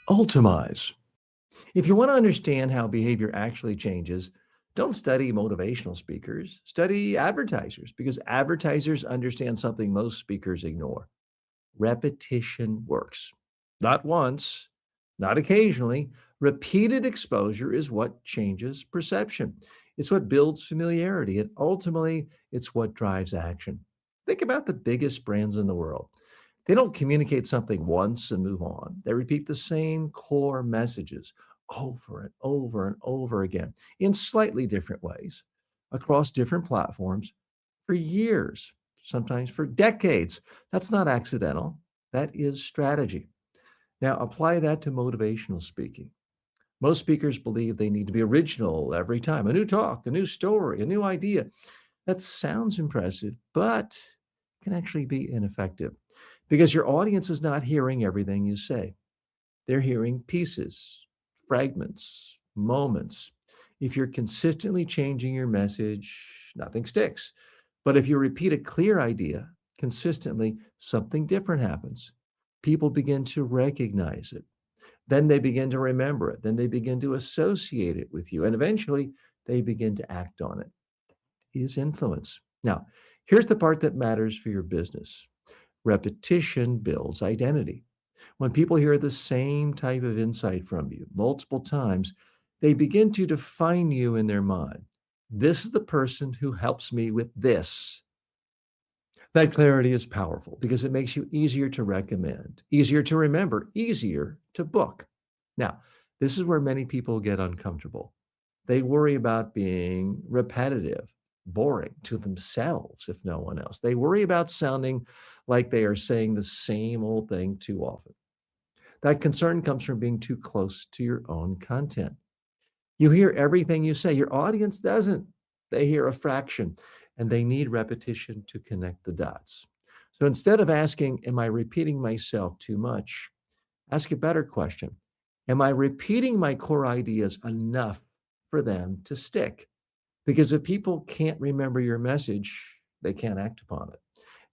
Ultamize. If you want to understand how behavior actually changes, don't study motivational speakers, study advertisers, because advertisers understand something most speakers ignore. Repetition works. Not once, not occasionally. Repeated exposure is what changes perception. It's what builds familiarity, and ultimately, it's what drives action. Think about the biggest brands in the world. They don't communicate something once and move on. They repeat the same core messages over and over and over again in slightly different ways across different platforms for years, sometimes for decades. That's not accidental. That is strategy. Now, apply that to motivational speaking. Most speakers believe they need to be original every time, a new talk, a new story, a new idea. That sounds impressive, but can actually be ineffective because your audience is not hearing everything you say. They're hearing pieces, fragments, moments. If you're consistently changing your message, nothing sticks. But if you repeat a clear idea consistently, something different happens. People begin to recognize it. Then they begin to remember it. Then they begin to associate it with you. And eventually they begin to act on it. Is influence. Now, here's the part that matters for your business. Repetition builds identity. When people hear the same type of insight from you multiple times, they begin to define you in their mind. This is the person who helps me with this. That clarity is powerful because it makes you easier to recommend, easier to remember, easier to book. Now, this is where many people get uncomfortable. They worry about being repetitive, boring to themselves, if no one else. They worry about sounding like they are saying the same old thing too often. That concern comes from being too close to your own content. You hear everything you say. Your audience doesn't. They hear a fraction and they need repetition to connect the dots. So instead of asking, am I repeating myself too much? Ask a better question. Am I repeating my core ideas enough for them to stick? Because if people can't remember your message, they can't act upon it.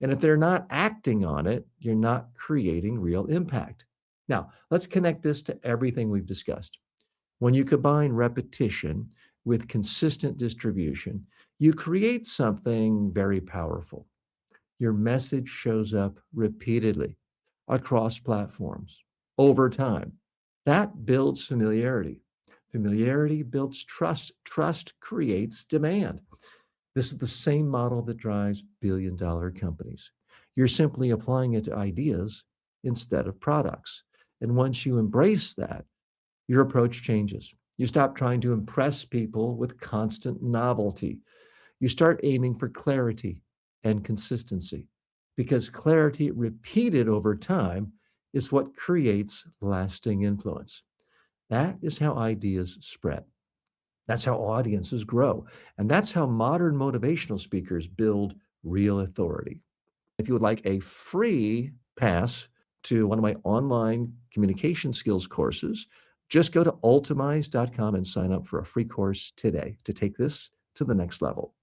And if they're not acting on it, you're not creating real impact. Now, let's connect this to everything we've discussed. When you combine repetition with consistent distribution, you create something very powerful. Your message shows up repeatedly across platforms over time. That builds familiarity. Familiarity builds trust. Trust creates demand. This is the same model that drives billion-dollar companies. You're simply applying it to ideas instead of products. And once you embrace that, your approach changes. You stop trying to impress people with constant novelty. You start aiming for clarity and consistency because clarity repeated over time is what creates lasting influence. That is how ideas spread. That's how audiences grow. And that's how modern motivational speakers build real authority. If you would like a free pass to one of my online communication skills courses, just go to ultamize.com and sign up for a free course today to take this to the next level.